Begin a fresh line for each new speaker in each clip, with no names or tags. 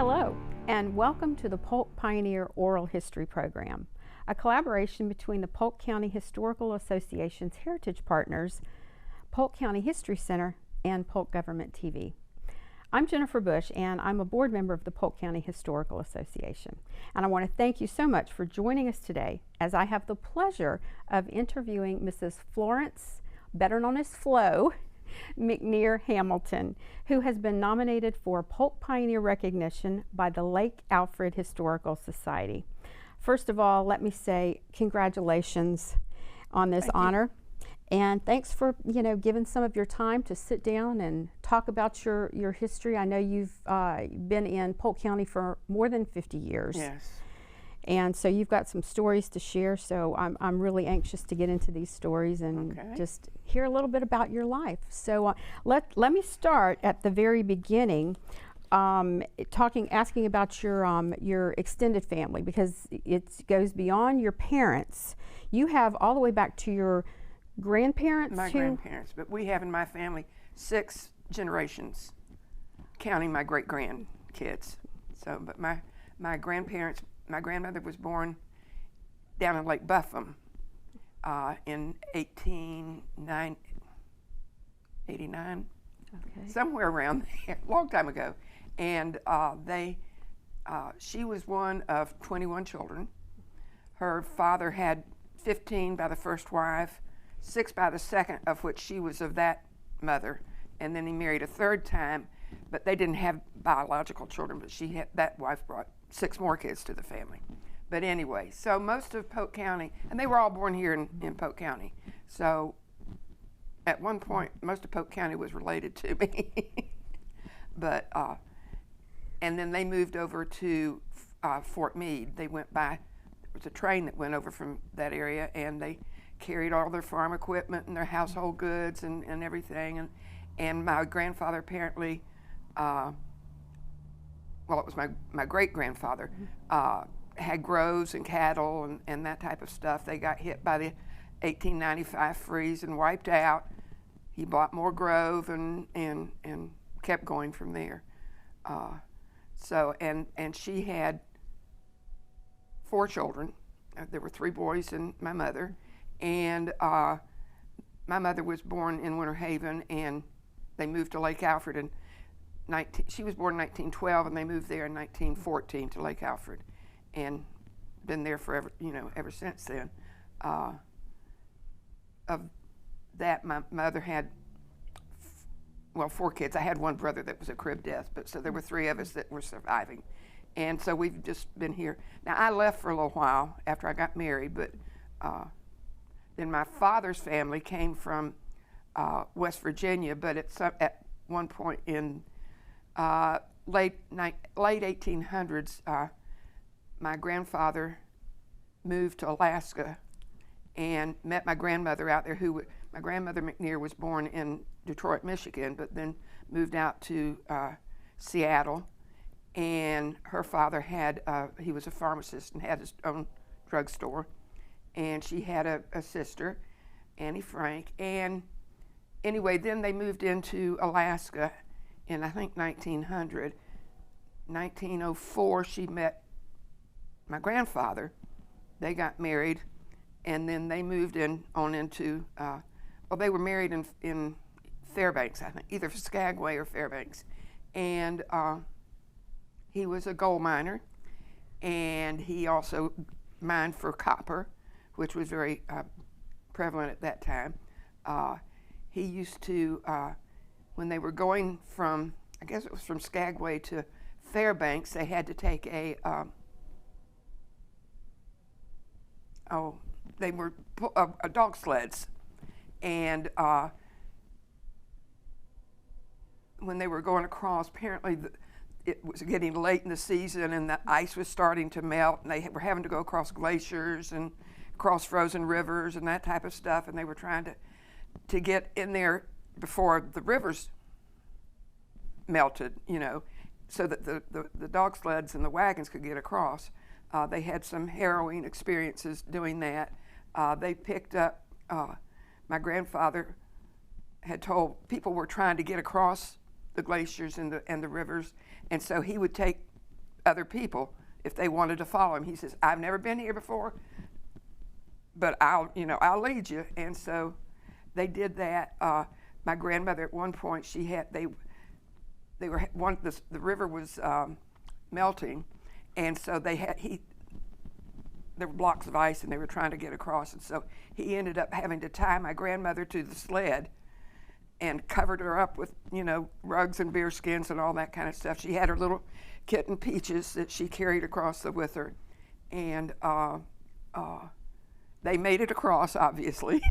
Hello, and welcome to the Polk Pioneer Oral History Program, a collaboration between the Polk County Historical Association's Heritage Partners, Polk County History Center, and Polk Government TV. I'm Jennifer Bush, and I'm a board member of the Polk County Historical Association. And I want to thank you so much for joining us today, as I have the pleasure of interviewing Mrs. Florence, better known as Flo, McNeer Hamilton, who has been nominated for Polk Pioneer recognition by the Lake Alfred Historical Society. First of all, let me say congratulations on this honor. And thanks for, giving some of your time to sit down and talk about your history. I know you've been in Polk County for more than 50 years.
Yes.
And so you've got some stories to share, so I'm really anxious to get into these stories and just hear a little bit about your life. So let me start at the very beginning, asking about your extended family, because it goes beyond your parents. You have all the way back to your grandparents?
My grandparents, but we have in my family 6 generations, counting my great-grandkids. So, but my grandparents, my grandmother was born down in Lake Buffum in 1889, somewhere around there, a long time ago. And she was one of 21 children. Her father had 15 by the first wife, 6 by the second, of which she was of that mother, and then he married a third time, but they didn't have biological children, but that wife brought 6 more kids to the family. But anyway, so most of Polk County, and they were all born here in Polk County, so at one point most of Polk County was related to me. But and then they moved over to Fort Meade. They went by, there was a train that went over from that area, and they carried all their farm equipment and their household goods and everything. And my grandfather apparently, it was my great-grandfather, had groves and cattle and that type of stuff. They got hit by the 1895 freeze and wiped out. He bought more grove and kept going from there. And she had 4 children. There were 3 boys and my mother. And my mother was born in Winter Haven, and they moved to Lake Alfred in she was born in 1912, and they moved there in 1914 to Lake Alfred, and been there forever, ever since then. Of that, my mother had 4 kids. I had one brother that was a crib death, but so there were 3 of us that were surviving, and so we've just been here. Now I left for a little while after I got married, but then my father's family came from West Virginia, but at one point in late 1800s, my grandfather moved to Alaska and met my grandmother out there. My grandmother McNeer was born in Detroit, Michigan, but then moved out to Seattle. And her father he was a pharmacist and had his own drugstore. And she had a sister, Annie Frank. And anyway, then they moved into Alaska in, I think, 1900. 1904, she met my grandfather. They got married, and then they moved into, they were married in Fairbanks, I think, either Skagway or Fairbanks. And he was a gold miner, and he also mined for copper, which was very prevalent at that time. He used to, when they were going from, I guess it was from Skagway to Fairbanks, they had to take they were dog sleds. And when they were going across, apparently it was getting late in the season and the ice was starting to melt, and they were having to go across glaciers and across frozen rivers and that type of stuff, and they were trying to get in there before the rivers melted, so that the dog sleds and the wagons could get across. They had some harrowing experiences doing that. They picked up, my grandfather had told people were trying to get across the glaciers and the rivers, and so he would take other people if they wanted to follow him. He says, I've never been here before, but I'll lead you. And so they did that. My grandmother at one point, the river was melting, and so there were blocks of ice and they were trying to get across, and so he ended up having to tie my grandmother to the sled and covered her up with, rugs and bear skins and all that kind of stuff. She had her little kitten Peaches that she carried across with her, and they made it across, obviously,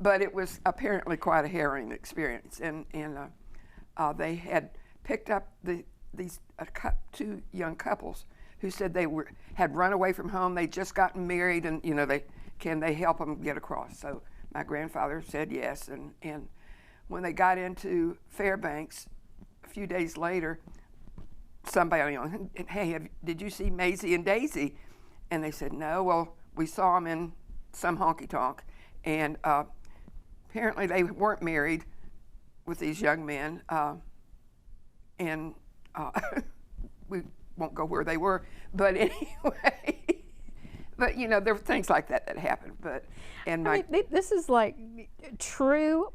but it was apparently quite a harrowing experience. And they had picked up these two young couples who said had run away from home. They'd just gotten married, and can they help them get across? So my grandfather said yes, and when they got into Fairbanks a few days later, somebody hey, did you see Maisie and Daisy? And they said, no. Well, we saw them in some honky-tonk, and apparently they weren't married with these young men, and we won't go where they were, but anyway. But there were things like that happened. This
is like true.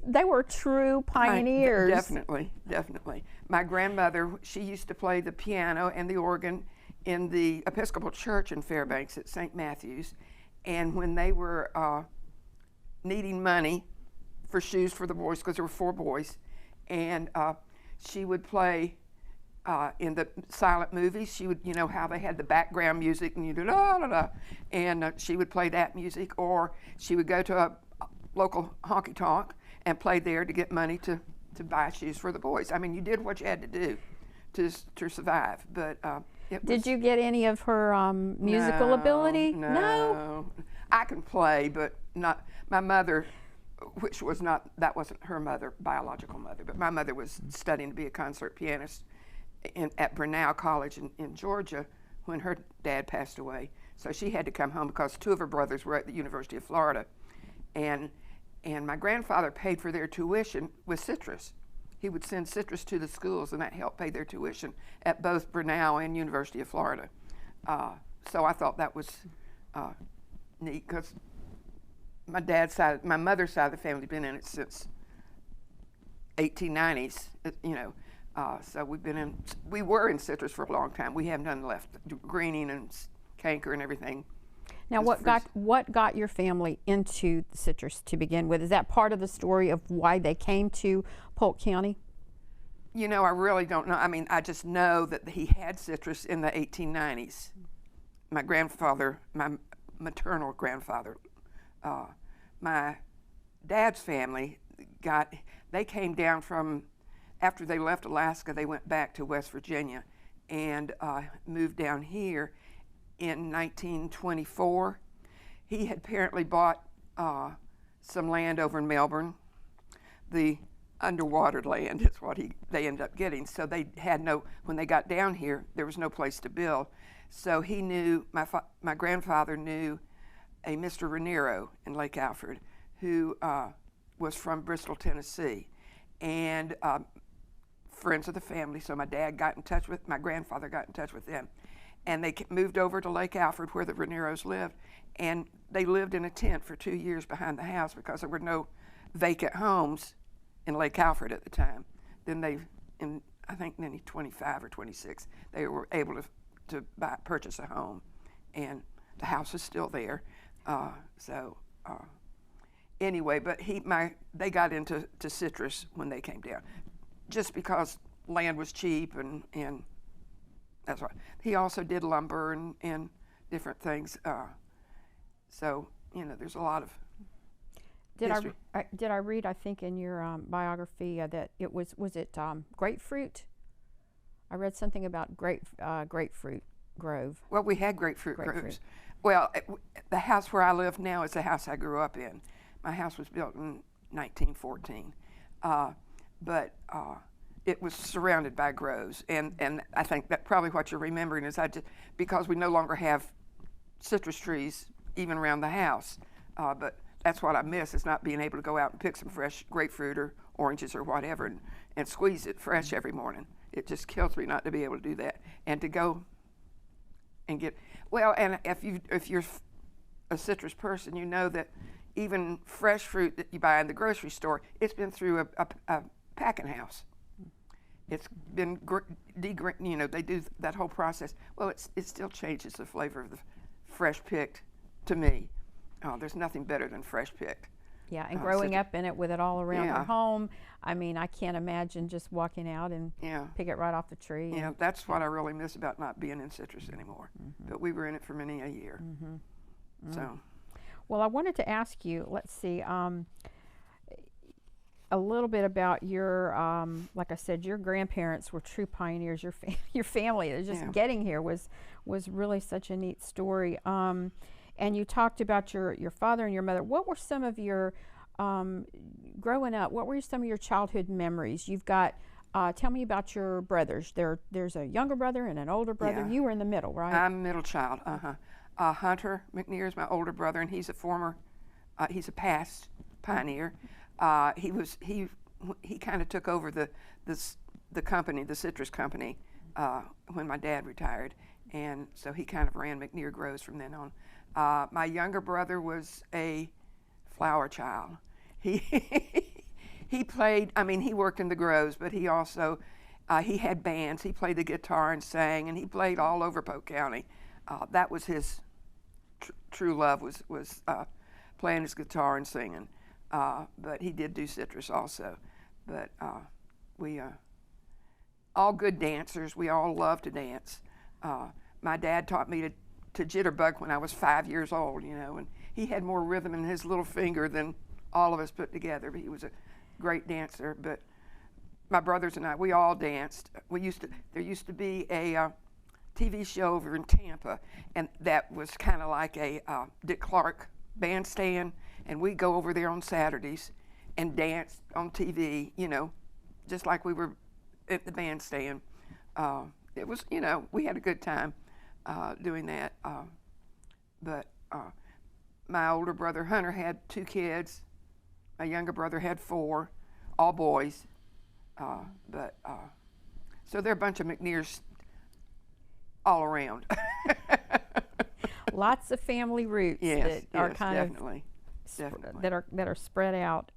They were true pioneers.
Definitely. My grandmother, she used to play the piano and the organ in the Episcopal Church in Fairbanks at St. Matthew's, and when they were needing money for shoes for the boys, because there were 4 boys, and she would play. In the silent movies, she would, how they had the background music and and she would play that music, or she would go to a local honky-tonk and play there to get money to buy shoes for the boys. I mean, you did what you had to do to survive, but
Did you get any of her musical ability?
No. I can play, but not my mother, that wasn't her mother, biological mother, but my mother was studying to be a concert pianist at Brenau College in Georgia when her dad passed away. So she had to come home because 2 of her brothers were at the University of Florida. And my grandfather paid for their tuition with citrus. He would send citrus to the schools, and that helped pay their tuition at both Brenau and University of Florida. So I thought that was neat, because my mother's side of the family had been in it since 1890s, so we were in citrus for a long time. We have none left, greening and canker and everything.
Now, what got your family into citrus to begin with? Is that part of the story of why they came to Polk County?
I really don't know. I mean, I just know that he had citrus in the 1890s. My grandfather, my maternal grandfather, my dad's family they came down from, after they left Alaska, they went back to West Virginia and moved down here in 1924. He had apparently bought some land over in Melbourne. The underwater land is what they ended up getting. So they had when they got down here, there was no place to build. So he knew, my grandfather knew a Mr. Raniero in Lake Alfred, who was from Bristol, Tennessee, and friends of the family. So my grandfather got in touch with them, and they moved over to Lake Alfred where the Ranieros lived, and they lived in a tent for 2 years behind the house because there were no vacant homes in Lake Alfred at the time. Then I think in 25 or 26, they were able to purchase a home, and the house is still there. Anyway, but they got into citrus when they came down, just because land was cheap, and that's right. He also did lumber and different things. So there's a lot of history.
Did I read? I think in your biography that it was grapefruit? I read something about grapefruit grove.
Well, we had grapefruit groves. Well, the house where I live now is the house I grew up in. My house was built in 1914, but it was surrounded by groves, and I think that probably what you're remembering is because we no longer have citrus trees even around the house, but that's what I miss, is not being able to go out and pick some fresh grapefruit or oranges or whatever and squeeze it fresh every morning. It just kills me not to be able to do that and to go and get, well, and if you're a citrus person, you know that even fresh fruit that you buy in the grocery store, it's been through a packing house. It's been, you know, they do that whole process. Well, it still changes the flavor of the fresh picked to me. There's nothing better than fresh picked.
Yeah, and growing up in it with it all around your home, I mean, I can't imagine just walking out and pick it right off the tree.
Yeah, that's what I really miss about not being in citrus anymore. But we were in it for many a year. So.
Well, I wanted to ask you, let's see, a little bit about your, like I said, your grandparents were true pioneers. Your family, just getting here was really such a neat story. And you talked about your father and your mother. What were some of your, growing up, what were some of your childhood memories? You've got, tell me about your brothers. There's a younger brother and an older brother. You were in the middle, right?
I'm middle child, Hunter McNeer is my older brother, and he's a past pioneer. He kind of took over the company, the citrus company, when my dad retired, and so he kind of ran McNeer Groves from then on. My younger brother was a flower child. He played, I mean, he worked in the groves, but he also, he had bands. He played the guitar and sang, and he played all over Polk County. That was his true love, was playing his guitar and singing. But he did do citrus also. But we, all good dancers, we all love to dance. My dad taught me to jitterbug when I was 5 years old, you know, and he had more rhythm in his little finger than all of us put together, but he was a great dancer. But my brothers and I, we all danced. There used to be a TV show over in Tampa, and that was kind of like a Dick Clark bandstand, and we'd go over there on Saturdays and dance on TV, you know, just like we were at the bandstand. It was, you know, we had a good time doing that. But my older brother Hunter had 2 kids. My younger brother had 4, all boys. So they're a bunch of McNeers all around.
Lots of family roots that are kind
definitely.
that are spread out.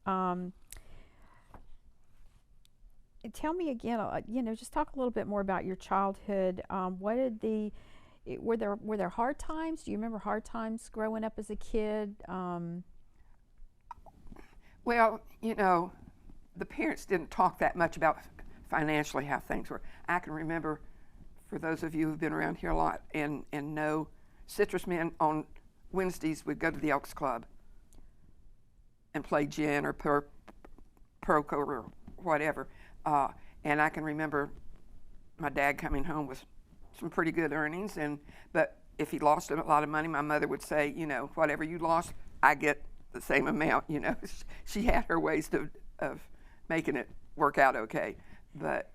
Tell me again, you know, just talk a little bit more about your childhood. What did were there hard times? Do you remember hard times growing up as a kid?
Well, you know, the parents didn't talk that much about financially how things were. I can remember, for those of you who've been around here a lot and know, citrus men on Wednesdays would go to the Elks Club and play gin or Proco or whatever. And I can remember my dad coming home with some pretty good earnings, but if he lost a lot of money, my mother would say, you know, whatever you lost, I get the same amount, you know. She had her ways of making it work out okay. But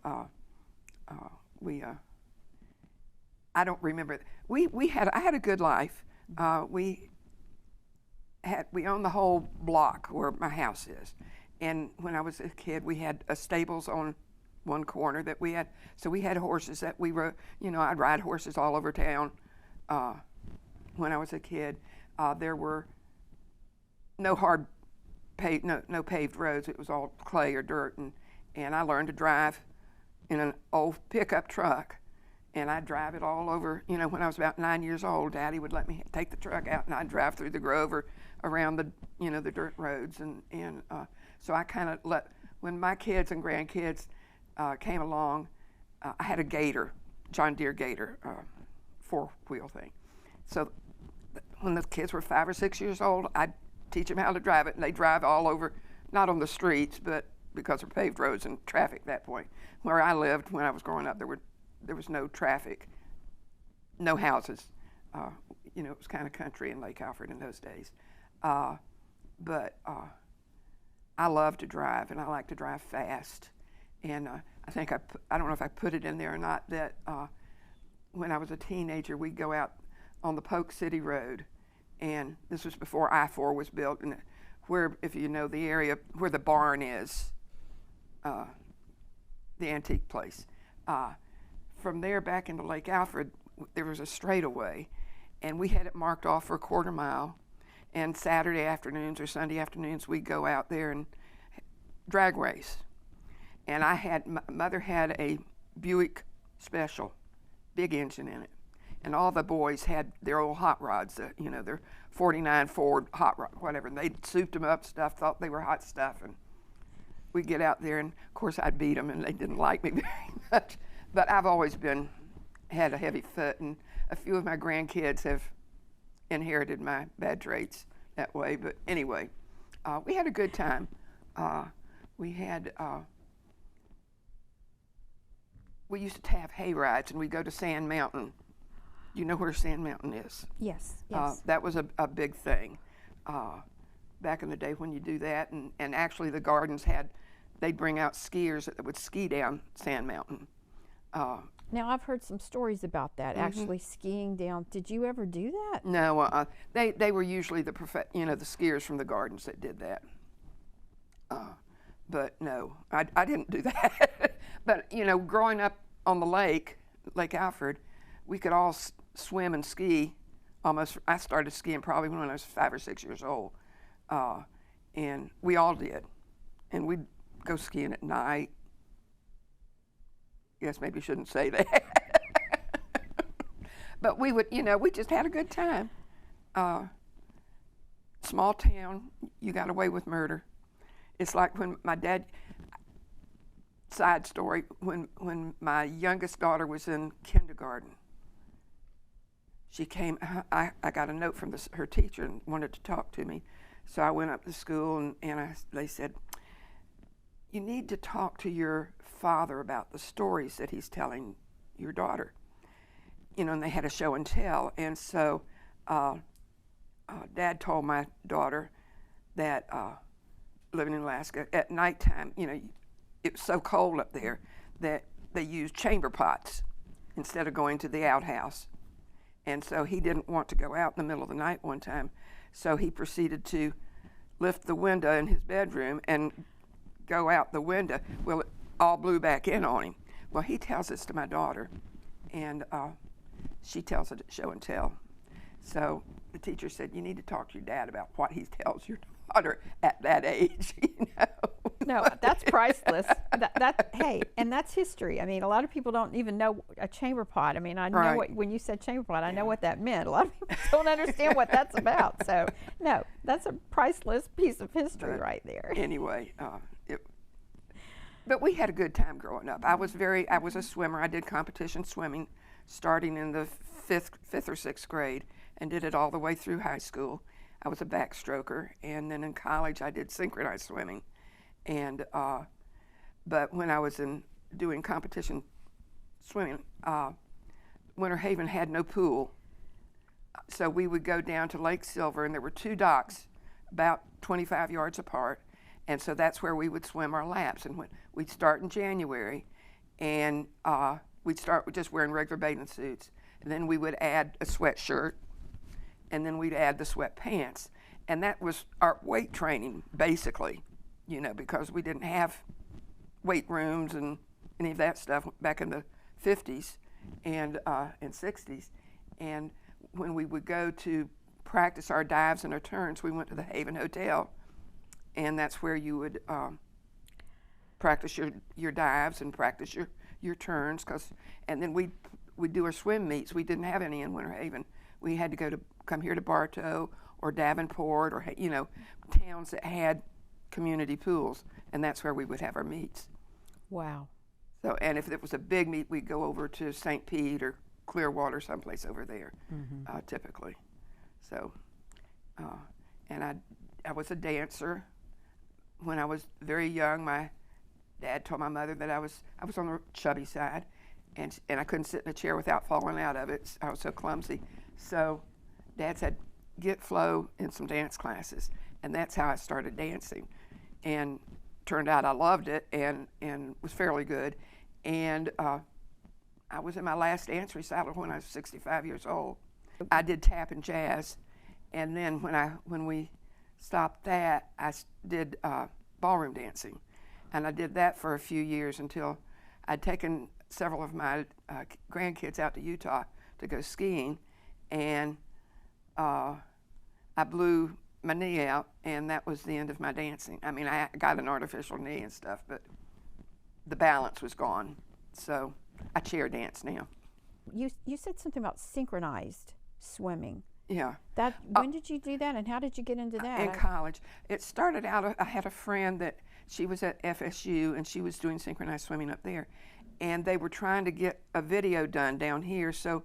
I don't remember. I had a good life. We owned the whole block where my house is. And when I was a kid, we had stables on one corner that we had. So we had horses that we were, you know, I'd ride horses all over town when I was a kid. There were no paved roads. It was all clay or dirt. And I learned to drive in an old pickup truck. And I'd drive it all over, you know, when I was about 9 years old, Daddy would let me take the truck out and I'd drive through the grove or around the, you know, the dirt roads. And so I kind of when my kids and grandkids came along, I had a Gator, John Deere Gator, 4-wheel thing. So when the kids were 5 or 6 years old, I'd teach them how to drive it, and they drive all over, not on the streets, but because of paved roads and traffic at that point. Where I lived when I was growing up, there was no traffic, no houses. You know, it was kind of country in Lake Alfred in those days. But I love to drive, and I like to drive fast. And I think I don't know if I put it in there or not, that when I was a teenager, we'd go out on the Polk City Road, and this was before I-4 was built, and where, if you know the area where the barn is, the antique place. From there back into Lake Alfred, there was a straightaway, and we had it marked off for a quarter mile. And Saturday afternoons or Sunday afternoons, we'd go out there and drag race. And my mother had a Buick Special, big engine in it. And all the boys had their old hot rods, their 49 Ford hot rod, whatever. And they souped them up, thought they were hot stuff. And we'd get out there, and of course I'd beat them, and they didn't like me very much. But I've always had a heavy foot, and a few of my grandkids have inherited my bad traits that way. But anyway, we had a good time. We used to have hay rides, and we'd go to Sand Mountain. You know where Sand Mountain is?
Yes, yes.
That was a big thing back in the day when you do that. And actually the gardens they'd bring out skiers that would ski down Sand Mountain.
Now, I've heard some stories about that, actually skiing down. Did you ever do that?
No, they were usually the skiers from the gardens that did that. But no, I didn't do that. But, growing up on the Lake Alfred, we could all swim and ski almost. I started skiing probably when I was 5 or 6 years old. And we all did. And we'd go skiing at night. Guess maybe shouldn't say that. But we would, we just had a good time. Small town, you got away with murder. It's like when my dad, side story, when my youngest daughter was in kindergarten, she came, I got a note from her teacher and wanted to talk to me. So I went up to school and they said, you need to talk to your father about the stories that he's telling your daughter. And they had a show and tell. And so Dad told my daughter that living in Alaska, at nighttime, it was so cold up there that they used chamber pots instead of going to the outhouse. And so he didn't want to go out in the middle of the night one time. So he proceeded to lift the window in his bedroom and go out the window. Well, it all blew back in on him. Well, he tells this to my daughter, and she tells it at show and tell. So the teacher said, you need to talk to your dad about what he tells your daughter at that age.
No, that's priceless. Hey, and that's history. I mean, a lot of people don't even know a chamber pot. I mean, I know when you said chamber pot, I know what that meant. A lot of people don't understand what that's about. So, no, that's a priceless piece of history right there.
Anyway, but we had a good time growing up. I was a swimmer. I did competition swimming starting in the fifth or sixth grade and did it all the way through high school. I was a backstroker, and then in college I did synchronized swimming. And but when I was doing competition swimming, Winter Haven had no pool, so we would go down to Lake Silver, and there were 2 docks about 25 yards apart, and so that's where we would swim our laps. And we'd start in January, and we'd start with just wearing regular bathing suits, and then we would add a sweatshirt, and then we'd add the sweatpants, and that was our weight training basically. Because we didn't have weight rooms and any of that stuff back in the 50s and 60s. And when we would go to practice our dives and our turns, we went to the Haven Hotel, and that's where you would practice your dives and practice your turns. And then we'd do our swim meets. We didn't have any in Winter Haven. We had to come here to Bartow or Davenport or towns that had community pools, and that's where we would have our meets.
Wow.
So, and if it was a big meet, we'd go over to St. Pete or Clearwater, someplace over there, typically. So, and I was a dancer. When I was very young, my dad told my mother that I was on the chubby side, and I couldn't sit in a chair without falling out of it. I was so clumsy. So Dad said, get Flo in some dance classes. And that's how I started dancing. And turned out I loved it and was fairly good. And I was in my last dance recital when I was 65 years old. I did tap and jazz. And then when we stopped that, I did ballroom dancing. And I did that for a few years until I'd taken several of my grandkids out to Utah to go skiing, and I blew my knee out, and that was the end of my dancing. I mean, I got an artificial knee and stuff, but the balance was gone. So I chair dance now.
You said something about synchronized swimming.
Yeah.
When did you do that, and how did you get into that?
In college. It started out, I had a friend that she was at FSU, and she was doing synchronized swimming up there. And they were trying to get a video done down here. So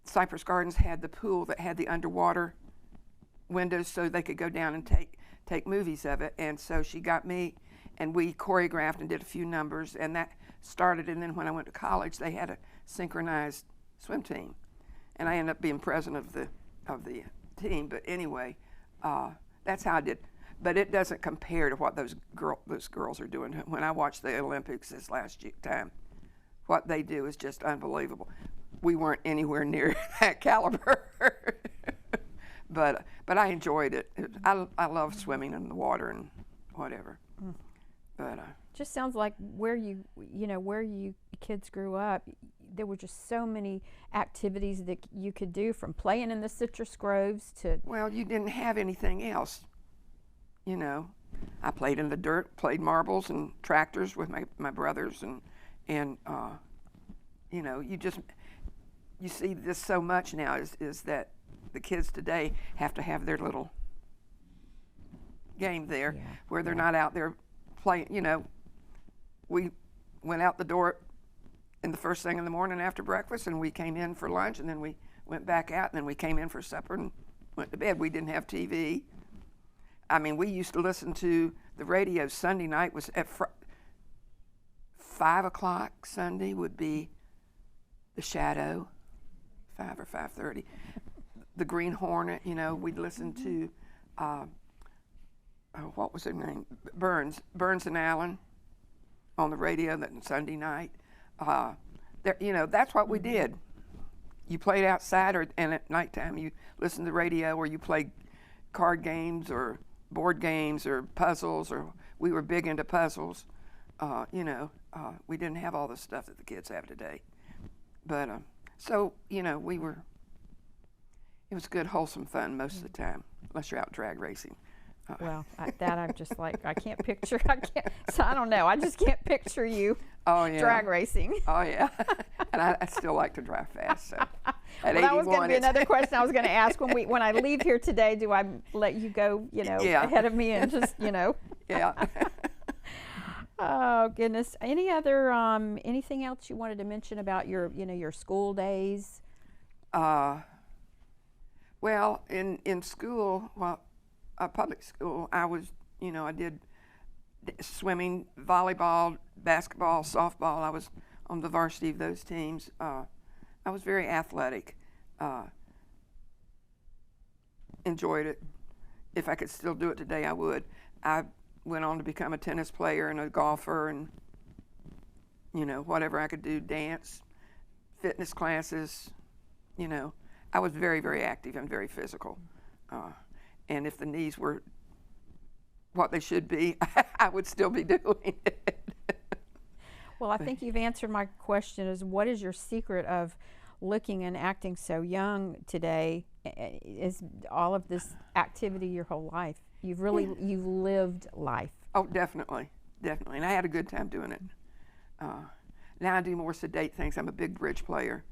Cypress Gardens had the pool that had the underwater windows so they could go down and take movies of it. And so she got me, and we choreographed and did a few numbers, and that started. And then when I went to college, they had a synchronized swim team, and I ended up being president of the team. But anyway, that's how I did. But it doesn't compare to what those girls are doing. When I watched the Olympics this last time, what they do is just unbelievable. We weren't anywhere near that caliber, but I enjoyed it. I love swimming in the water and whatever. Mm. But
just sounds like where you kids grew up, there were just so many activities that you could do, from playing in the citrus groves to. Well,
you didn't have anything else. You know, I played in the dirt, played marbles and tractors with my brothers, and you know, you see this so much now is that the kids today have to have their little game there, where they're not out there playing. You know, we went out the door in the first thing in the morning after breakfast, and we came in for lunch, and then we went back out, and then we came in for supper and went to bed. We didn't have TV. I mean, we used to listen to the radio. Sunday night was at 5 o'clock. Sunday would be The Shadow, 5 or 5:30. The Green Hornet, you know, we'd listen to, what was her name? Burns and Allen on the radio that Sunday night. You know, that's what we did. You played outside, and at nighttime you listened to the radio, or you played card games or board games or puzzles, or we were big into puzzles. You know, we didn't have all the stuff that the kids have today. But so, you know, it was good, wholesome fun most of the time, unless you're out drag racing.
Well, I'm just like, I can't, so I don't know, I just can't picture you drag racing.
Oh, yeah. And I still like to drive fast, so. At
Well, that was going to be another question I was going to ask. When I leave here today, do I let you go, you know, ahead of me and just, you know?
Yeah.
Oh, goodness. Any other, anything else you wanted to mention about your school days?
Well, in school, public school, I did swimming, volleyball, basketball, softball. I was on the varsity of those teams. I was very athletic. Enjoyed it. If I could still do it today, I would. I went on to become a tennis player and a golfer, and, you know, whatever I could do, dance, fitness classes, you know. I was very, very active and very physical. And if the knees were what they should be, I would still be doing it.
Well, I think you've answered my question, is what is your secret of looking and acting so young today? Is all of this activity your whole life? You've lived life.
Oh, definitely. And I had a good time doing it. Now I do more sedate things. I'm a big bridge player.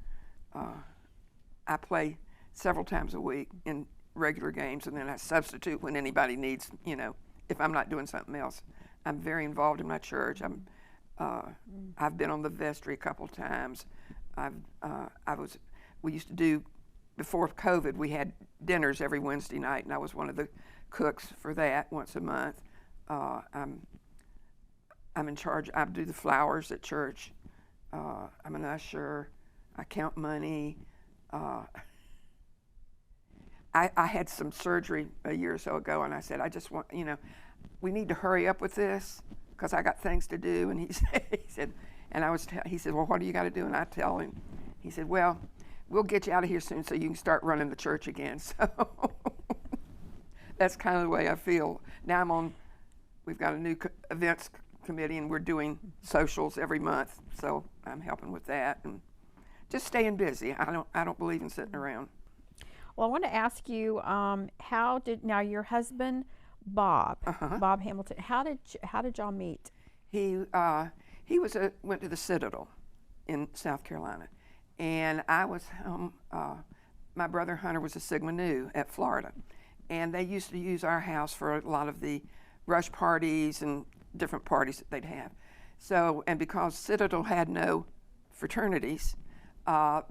I play several times a week in regular games, and then I substitute when anybody needs, you know, if I'm not doing something else. I'm very involved in my church. I've been on the vestry a couple times. We used to do, before COVID, we had dinners every Wednesday night, and I was one of the cooks for that once a month. I'm in charge. I do the flowers at church. I'm an usher. I count money. I had some surgery a year or so ago, and I said, I just want, you know, we need to hurry up with this because I got things to do. And he said, he said, well, what do you got to do? And I tell him. He said, well, we'll get you out of here soon so you can start running the church again. So that's kind of the way I feel. Now we've got a new events committee, and we're doing socials every month. So I'm helping with that and just staying busy. I don't believe in sitting around.
Well, I want to ask you, now your husband, Bob Hamilton, how did y'all meet?
He went to the Citadel in South Carolina, and I was my brother Hunter was a Sigma Nu at Florida, and they used to use our house for a lot of the rush parties and different parties that they'd have. So, and because Citadel had no fraternities, all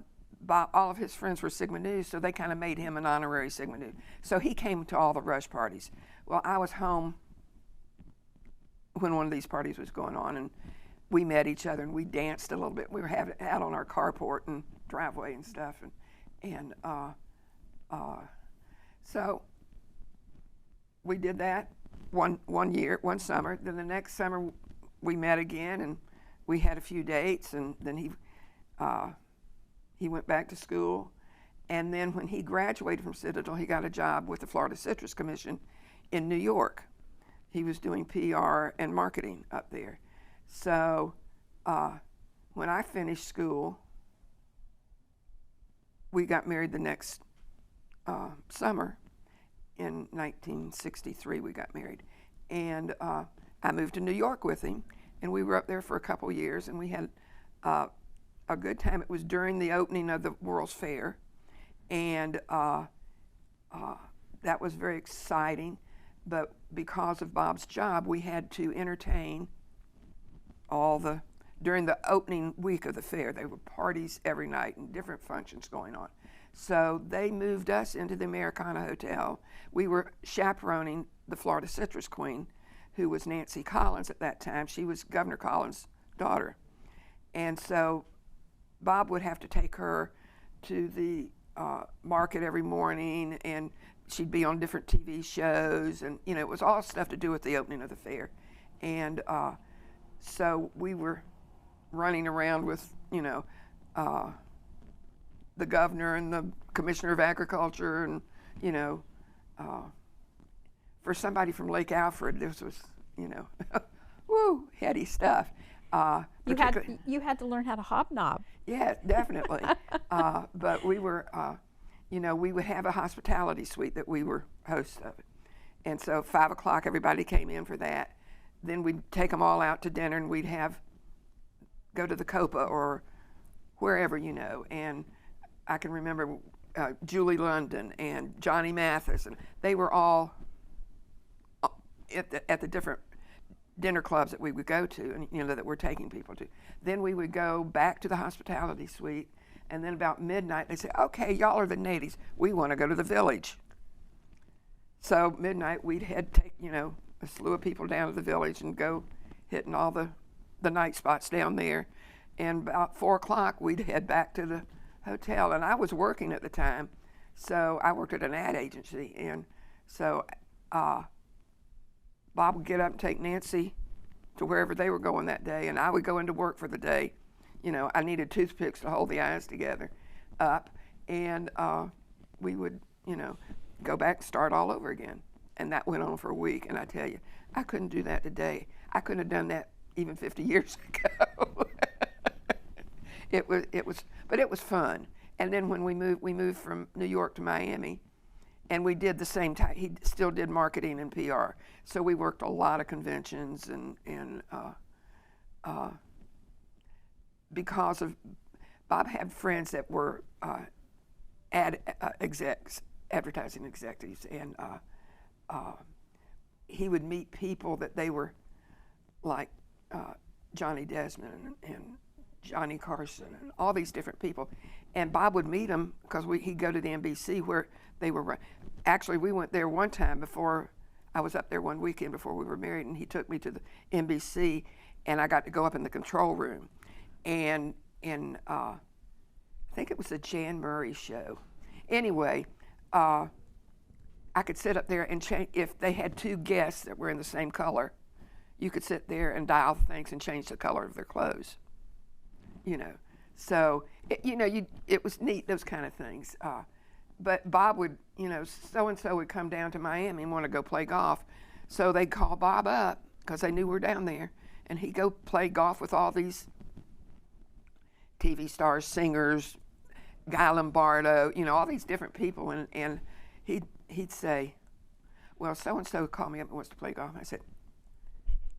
of his friends were Sigma Nu, so they kind of made him an honorary Sigma Nu. So he came to all the rush parties. Well, I was home when one of these parties was going on, and we met each other, and we danced a little bit. We were out on our carport and driveway and stuff, and so we did that one summer. Then the next summer we met again, and we had a few dates, and then he went back to school, and then when he graduated from Citadel, he got a job with the Florida Citrus Commission in New York. He was doing PR and marketing up there. So when I finished school, we got married the next summer. In 1963 we got married, and I moved to New York with him, and we were up there for a couple years, and we had a good time. It was during the opening of the World's Fair, and that was very exciting. But because of Bob's job, we had to entertain during the opening week of the fair. There were parties every night and different functions going on. So they moved us into the Americana Hotel. We were chaperoning the Florida Citrus Queen, who was Nancy Collins at that time. She was Governor Collins' daughter. And so Bob would have to take her to the market every morning, and she'd be on different TV shows, and it was all stuff to do with the opening of the fair. And so we were running around with the governor and the commissioner of agriculture, and for somebody from Lake Alfred, this was woo, heady stuff.
You had to learn how to hobnob.
Yeah, definitely. But we were, we would have a hospitality suite that we were hosts of it. And so 5 o'clock, everybody came in for that. Then we'd take them all out to dinner, and we'd go to the Copa or wherever, and I can remember Julie London and Johnny Mathis, and they were all at the different dinner clubs that we would go to, and that we're taking people to. Then we would go back to the hospitality suite, and then about midnight they say, "Okay, y'all are the natives. We want to go to the village." So midnight we'd take a slew of people down to the village and go hitting all the night spots down there. And about 4 o'clock we'd head back to the hotel, and I was working at the time, so I worked at an ad agency, and so Bob would get up and take Nancy to wherever they were going that day, and I would go into work for the day. I needed toothpicks to hold the eyes together up, and we would, go back and start all over again. And that went on for a week, and I tell you, I couldn't do that today. I couldn't have done that even 50 years ago. But it was fun. And then when we moved from New York to Miami, and we did the same time. He still did marketing and PR, so we worked a lot of conventions, and because of Bob had friends that were advertising executives, and he would meet people that they were like Johnny Desmond and Johnny Carson and all these different people. And Bob would meet them because he'd go to the NBC where they were. Actually, we went there one time before, I was up there one weekend before we were married, and he took me to the NBC, and I got to go up in the control room. And I think it was the Jan Murray show. Anyway, I could sit up there and change. If they had two guests that were in the same color, you could sit there and dial things and change the color of their clothes. So it was neat, those kind of things. But Bob would, so-and-so would come down to Miami and want to go play golf. So they'd call Bob up because they knew we were down there, and he'd go play golf with all these TV stars, singers, Guy Lombardo, you know, all these different people, and he'd say, well, so-and-so called me up and wants to play golf. I said,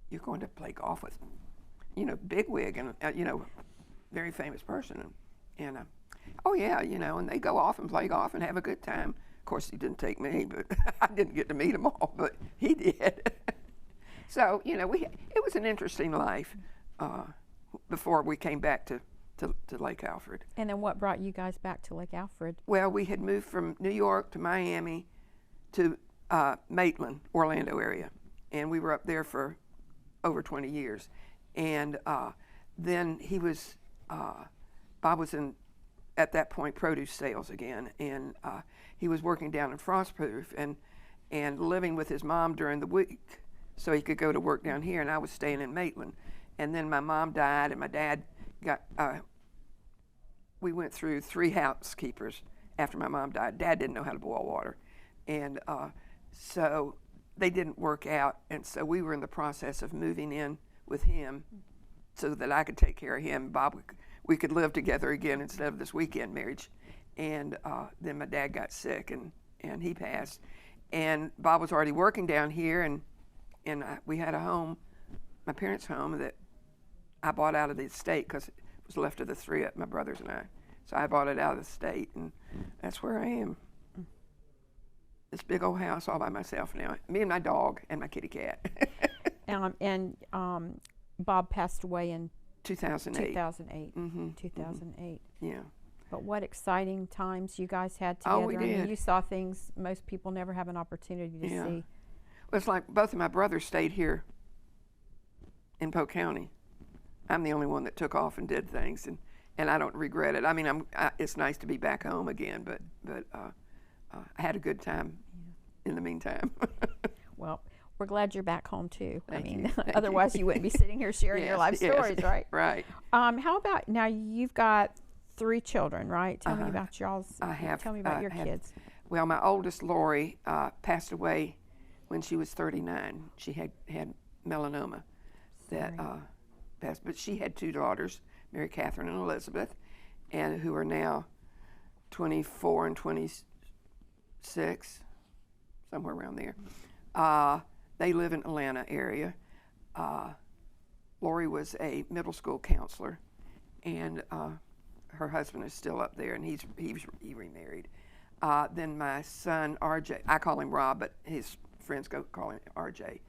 you're going to play golf with, you know, bigwig and, you know, very famous person. And oh yeah, you know, and they go off and play golf and have a good time. Of course, he didn't take me, but I didn't get to meet them all, but he did. So, you know, it was an interesting life before we came back to Lake Alfred.
And then what brought you guys back to Lake Alfred?
Well, we had moved from New York to Miami to Maitland, Orlando area, and we were up there for over 20 years. And then Bob was in, at that point, produce sales again, and he was working down in Frostproof and living with his mom during the week so he could go to work down here, and I was staying in Maitland. And then my mom died, and my dad got, we went through 3 housekeepers after my mom died. Dad didn't know how to boil water, and so they didn't work out, and so we were in the process of moving in with him so that I could take care of him. Bob, we could live together again instead of this weekend marriage. And then my dad got sick, and he passed. And Bob was already working down here, and we had a home, my parents' home, that I bought out of the estate because it was left to the 3, my brothers and I. So I bought it out of the estate, and that's where I am. This big old house all by myself now. Me and my dog and my kitty cat.
And Bob passed away in
2008.
2008.
Mm-hmm.
2008.
Yeah.
But what exciting times you guys had together.
Oh, we did.
I mean, you saw things most people never have an opportunity to see.
Well, it's like both of my brothers stayed here in Polk County. I'm the only one that took off and did things, and I don't regret it. I mean, it's nice to be back home again, but I had a good time in the meantime.
Well, we're glad you're back home too.
Thank
I mean,
you.
otherwise you wouldn't be sitting here sharing your life stories, right?
Right.
How about now? You've got 3 children, right? Tell me about y'all's.
I have.
Tell me about your kids.
Well, my oldest, Lori, passed away when she was 39. She had melanoma that passed, but she had 2 daughters, Mary Catherine and Elizabeth, and who are now 24 and 26, somewhere around there. They live in Atlanta area. Lori was a middle school counselor, and her husband is still up there, and he remarried. Then my son RJ, I call him Rob, but his friends call him RJ.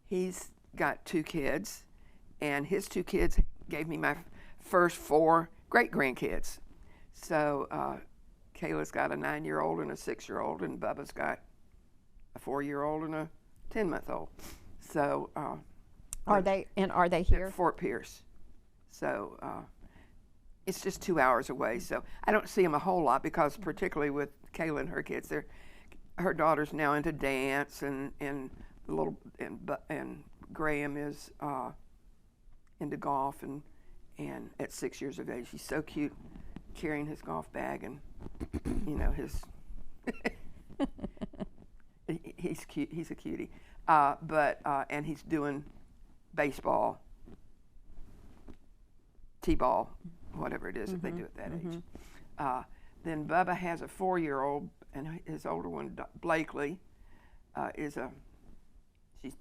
He's got 2 kids, and his 2 kids gave me my first 4 great grandkids. So Kayla's got a 9-year-old and a 6-year-old, and Bubba's got a 4-year-old and a 10-month-old. So
are they here?
At Fort Pierce. So it's just 2 hours away. So I don't see them a whole lot because, particularly with Kayla and her kids, her daughter's now into dance, and Graham is into golf, and at 6 years of age, he's so cute, carrying his golf bag, and his he's cute. He's a cutie, and he's doing baseball, t-ball, whatever it is that they do at that age. Then Bubba has a 4-year-old, and his older one, Blakely, she's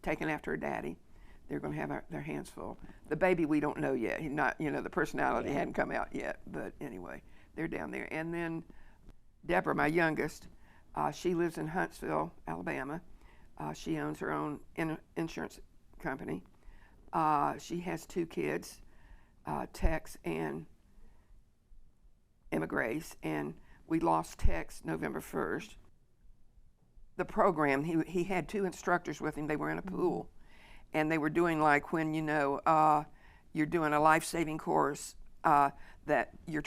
taken after her daddy. They're going to have their hands full. The baby we don't know yet. He's not, the personality hadn't come out yet. But anyway, they're down there. And then Deborah, my youngest, she lives in Huntsville, Alabama. She owns her own insurance company. She has 2 kids, Tex and Emma Grace, and we lost Tex November 1st. The program, he had 2 instructors with him. They were in a pool, and they were doing like when you're doing a life-saving course that you're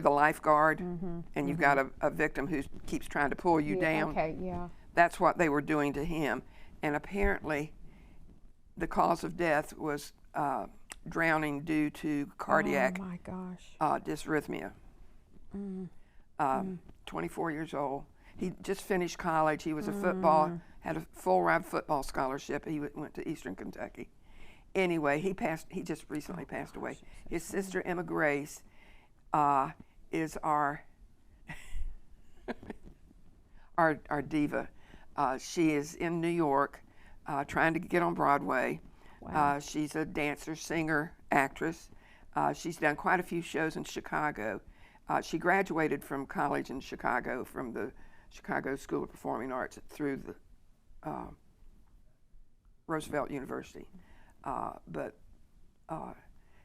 the lifeguard, and you've got a victim who keeps trying to pull you down.
Okay, yeah.
That's what they were doing to him, and apparently the cause of death was drowning due to cardiac dysrhythmia. 24 years old. he just finished college. He was a football, had a full ride football scholarship. He went to Eastern Kentucky. Anyway, he just recently passed away. His sister Emma Grace is our our diva. She is in New York, trying to get on Broadway.
Wow.
She's a dancer, singer, actress. She's done quite a few shows in Chicago. She graduated from college in Chicago, from the Chicago School of Performing Arts through the Roosevelt University. But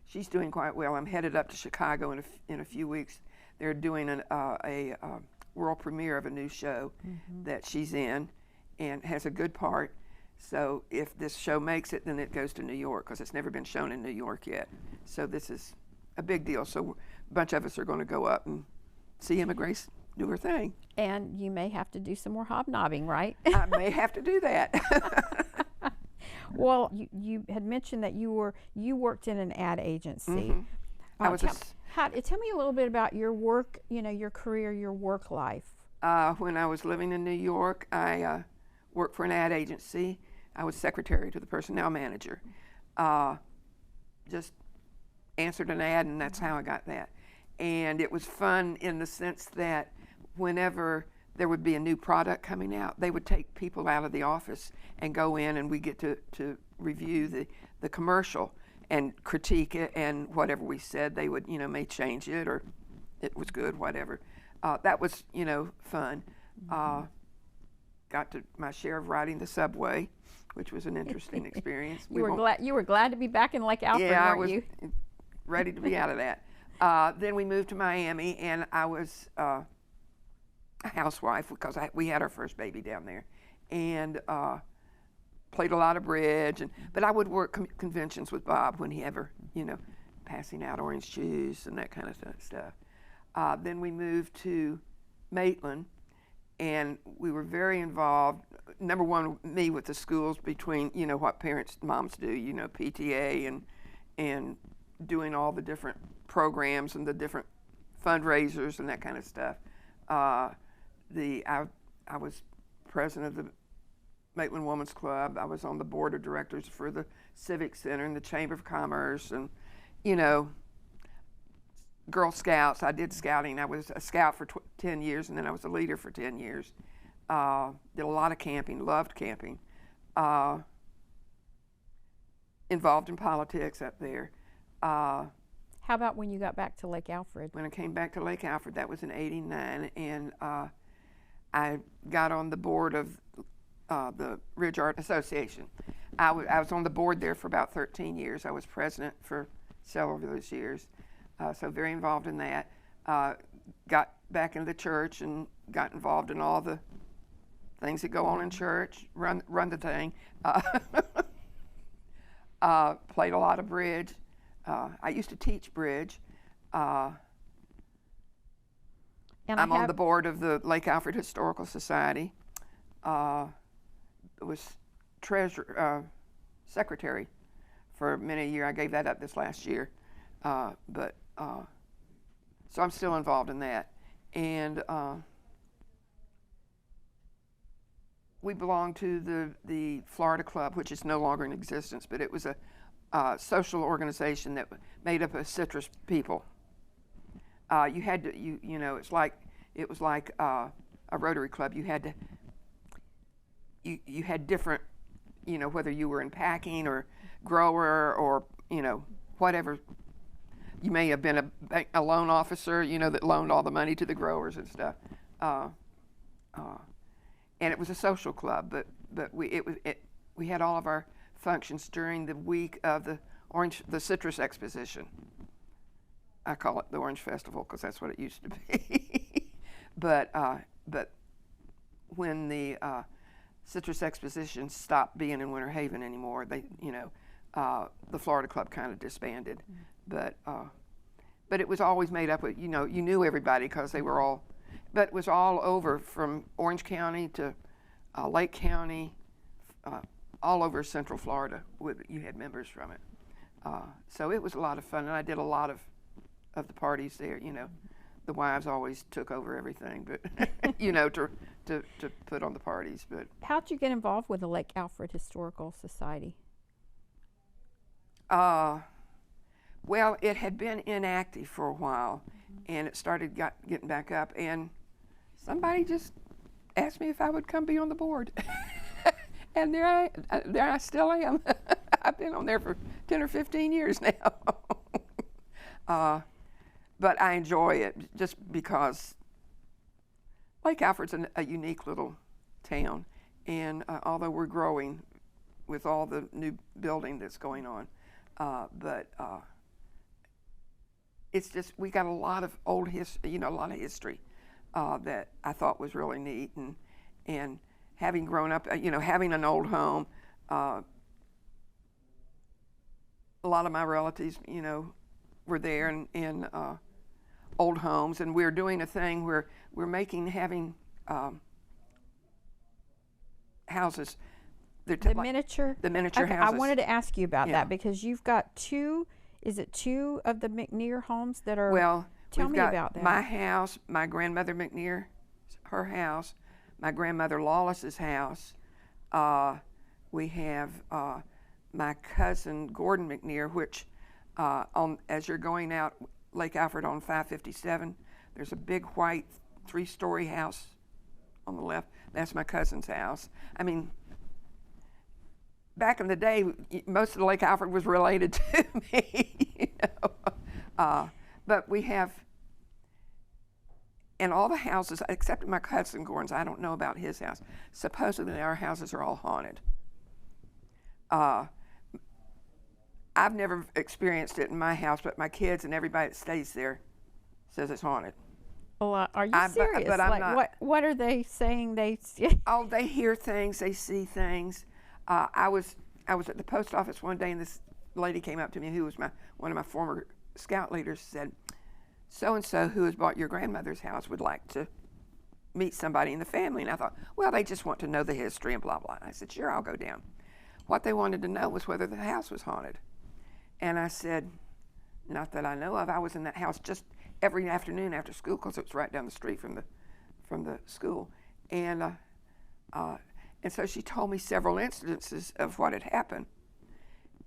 she's doing quite well. I'm headed up to Chicago in a few weeks. They're doing a world premiere of a new show that she's in, and has a good part. So if this show makes it, then it goes to New York, because it's never been shown in New York yet. So this is a big deal. So a bunch of us are going to go up and see Emma Grace do her thing.
And you may have to do some more hobnobbing, right?
I may have to do that.
Well, you had mentioned that you worked in an ad agency.
I was
tell me a little bit about your work, your career, your work life.
When I was living in New York, I worked for an ad agency. I was secretary to the personnel manager. Just answered an ad, and that's how I got that. And it was fun in the sense that whenever there would be a new product coming out, they would take people out of the office and go in, and we get to review the commercial and critique it, and whatever we said, they would, may change it, or it was good, whatever. That was, fun. Got to my share of riding the subway, which was an interesting experience.
You were glad to be back in Lake Alfred, weren't you?
Yeah, I was ready to be out of that. Then we moved to Miami, and I was a housewife because we had our first baby down there, and played a lot of bridge. But I would work conventions with Bob when he ever, passing out orange juice and that kind of stuff. Then we moved to Maitland, and we were very involved. Number one, me with the schools, between what moms do, PTA and doing all the different programs and the different fundraisers and that kind of stuff. I was president of the Maitland Women's Club. I was on the board of directors for the Civic Center and the Chamber of Commerce, and Girl Scouts. I did scouting. I was a scout for 10 years, and then I was a leader for 10 years. Did a lot of camping, loved camping. Involved in politics up there.
How about when you got back to Lake Alfred?
When I came back to Lake Alfred, that was in '89, and I got on the board of the Ridge Art Association. I was on the board there for about 13 years. I was president for several of those years. So very involved in that. Got back into the church and got involved in all the things that go on in church, run the thing. Played a lot of bridge. I used to teach bridge. I'm on the board of the Lake Alfred Historical Society. Was secretary for many a year. I gave that up this last year. So I'm still involved in that. And we belong to the Florida Club, which is no longer in existence, but it was a social organization that made up of citrus people. You had to, it was like a Rotary Club. You had to, you had different, whether you were in packing or grower or, whatever. You may have been a loan officer, that loaned all the money to the growers and stuff. And it was a social club, but we had all of our functions during the week of the citrus exposition. I call it the Orange Festival because that's what it used to be. But when the citrus exposition stopped being in Winter Haven anymore, the Florida Club kind of disbanded. But it was always made up of, you knew everybody because they were all, but it was all over from Orange County to Lake County, all over Central Florida. You had members from it. So it was a lot of fun, and I did a lot of the parties there, the wives always took over everything, but you know, to put on the parties. But
how'd you get involved with the Lake Alfred Historical Society?
Well, it had been inactive for a while, and it started getting back up, and somebody just asked me if I would come be on the board. And there I still am. I've been on there for 10 or 15 years now. But I enjoy it just because Lake Alfred's a unique little town, and although we're growing with all the new building that's going on, but it's just, we got a lot of old history, a lot of history that I thought was really neat, and having grown up, having an old home, a lot of my relatives, were there in old homes, and we're doing a thing where we're having houses.
The miniature
houses.
I wanted to ask you about that because you've got two of the McNeer homes that are.
Well,
tell me about that.
My house, my grandmother McNeer, her house, my grandmother Lawless's house. We have my cousin Gordon McNeer, which as you're going out Lake Alfred on 557, there's a big white 3-story house on the left. That's my cousin's house. I mean, back in the day, most of the Lake Alfred was related to me, but we have, and all the houses, except my cousin Gordon's, I don't know about his house. Supposedly our houses are all haunted. I've never experienced it in my house, but my kids and everybody that stays there says it's haunted.
Well, are you serious?
But I'm not.
What are they saying they see?
Oh, they hear things, they see things. I was at the post office one day, and this lady came up to me, who was one of my former scout leaders, said, "So-and-so who has bought your grandmother's house would like to meet somebody in the family." And I thought, well, they just want to know the history and blah, blah. And I said, sure, I'll go down. What they wanted to know was whether the house was haunted. And I said, not that I know of. I was in that house just every afternoon after school, because it was right down the street from the school. And so she told me several incidences of what had happened.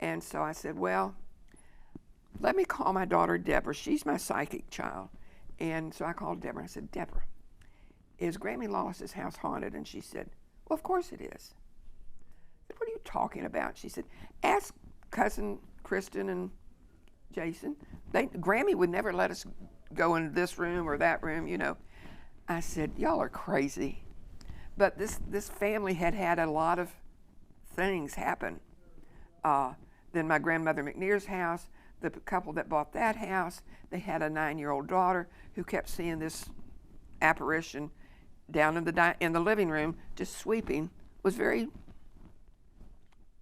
And so I said, well, let me call my daughter Deborah. She's my psychic child. And so I called Deborah. I said, Deborah, is Grammy Lawless's house haunted? And she said, well, of course it is. I said, what are you talking about? She said, ask cousin Kristen and Jason. Grammy would never let us go in this room or that room, I said, y'all are crazy. But this family had a lot of things happen. Then my grandmother McNeer's house, the couple that bought that house, they had a 9-year-old daughter who kept seeing this apparition down in the living room, just sweeping. Was very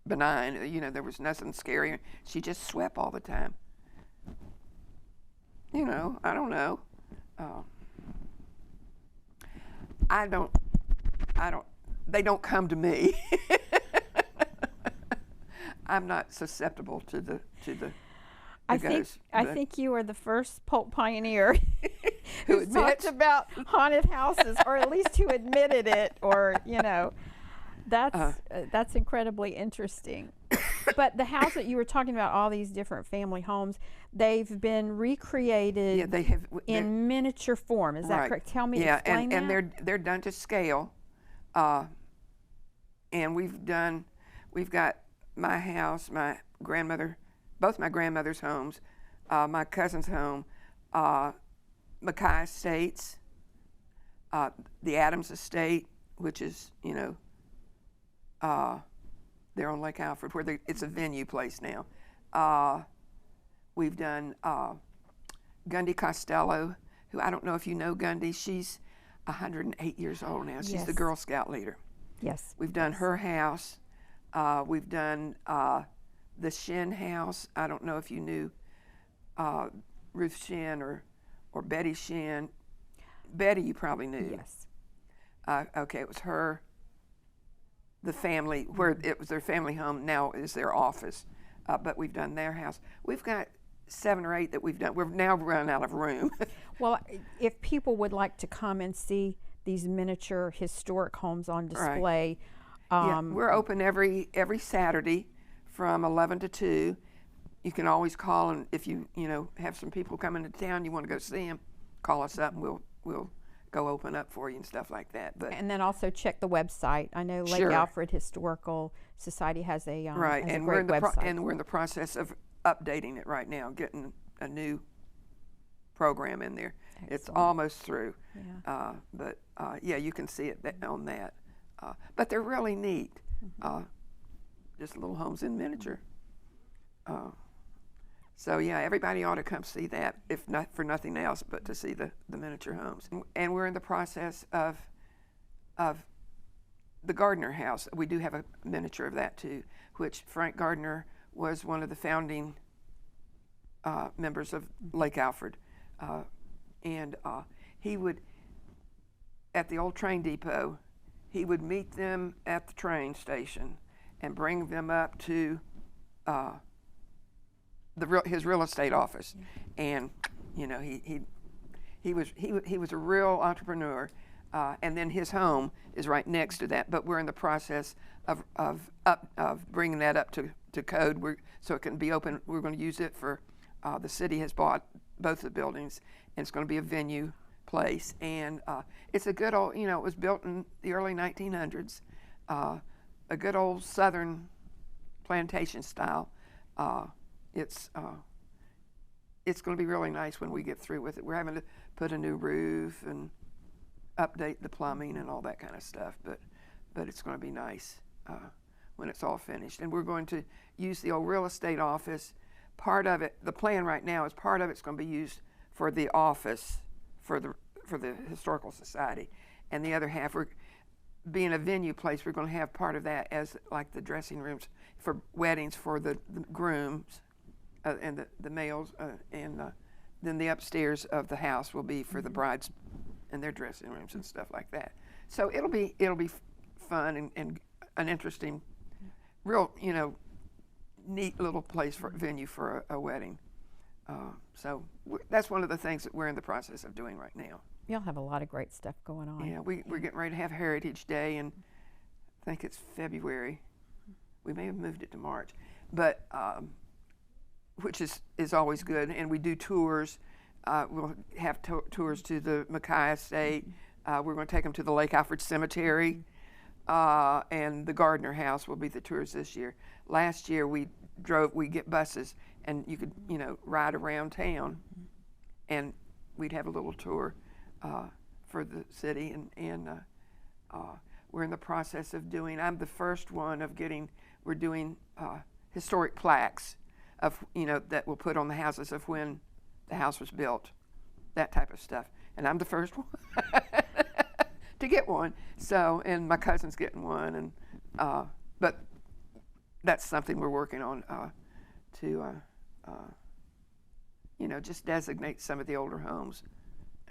benign. There was nothing scary. She just swept all the time. I don't know. They don't come to me. I'm not susceptible to the
I think you are the first Polk pioneer
who
talked about haunted houses, or at least who admitted it, or that's incredibly interesting. But the house that you were talking about, all these different family homes, they've been recreated.
Yeah, they have
in miniature form. Is that correct? Tell me, explain that.
Yeah, and they're done to scale. And we've got my house, my grandmother, both my grandmother's homes, my cousin's home, Mackay Estates, the Adams Estate, which is, they're on Lake Alfred, where it's a venue place now. We've done Gundy Costello, who, I don't know if you know Gundy. She's 108 years old now. She's the Girl Scout leader.
Yes.
We've done her house. We've done the Shin house. I don't know if you knew Ruth Shin or Betty Shin. Betty, you probably knew.
Yes.
Okay, it was her. The family, where it was their family home, now is their office. But we've done their house. We've got 7 or 8 that we've done. We've now run out of room.
Well, if people would like to come and see these miniature historic homes on display,
Yeah, we're open every Saturday from 11 to 2. You can always call, and if you have some people coming to town, you want to go see them, call us up, and we'll go open up for you and stuff like that. But
and then also check the website. I know Lake Alfred Historical Society has a
right,
has
and
a great website.
And we're in the process of updating it right now, getting a new program in there. Excellent. It's almost through. Yeah. But yeah, you can see it on that. But they're really neat. Just little homes in miniature. So yeah, everybody ought to come see that, if not for nothing else, but to see the miniature homes. And we're in the process of the Gardner house. We do have a miniature of that too, which Frank Gardner was one of the founding members of Lake Alfred. And he would, at the old train depot, he would meet them at the train station and bring them up to his real estate office. And he was a real entrepreneur. And then his home is right next to that. But we're in the process of bringing that up to code, so it can be open. We're going to use it for the city has bought both the buildings, and it's going to be a venue place. And it's a good old, it was built in the early 1900s, a good old southern plantation style. It's going to be really nice when we get through with it. We're having to put a new roof and update the plumbing and all that kind of stuff, but it's going to be nice when it's all finished. And we're going to use the old real estate office. Part of it, the plan right now is part of it's going to be used for the office for the Historical Society, and the other half, we're being a venue place, we're going to have part of that as like the dressing rooms for weddings for the grooms and the males, and then the upstairs of the house will be for the brides and their dressing rooms and stuff like that. So it'll be fun and an interesting, real neat little place for venue for a wedding. So that's one of the things that we're in the process of doing right now.
You'll have a lot of great stuff going on.
Yeah, we're getting ready to have Heritage Day, and I think it's February. We may have moved it to March, but which is always good. And we do tours. We'll have tours to the Mackay Estate. We're going to take them to the Lake Alfred Cemetery, and the Gardner House will be the tours this year. Last year we get buses, and you could ride around town, and we'd have a little tour for the city, and we're in the process of doing. I'm the first one of getting. We're doing historic plaques of that we'll put on the houses of when the house was built, that type of stuff. And I'm the first one to get one. So, and my cousin's getting one, and but that's something we're working on to just designate some of the older homes.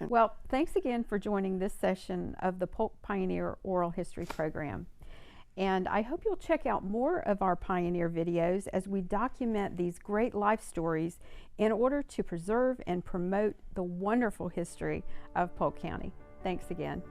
Well, thanks again for joining this session of the Polk Pioneer Oral History Program. And I hope you'll check out more of our Pioneer videos as we document these great life stories in order to preserve and promote the wonderful history of Polk County. Thanks again.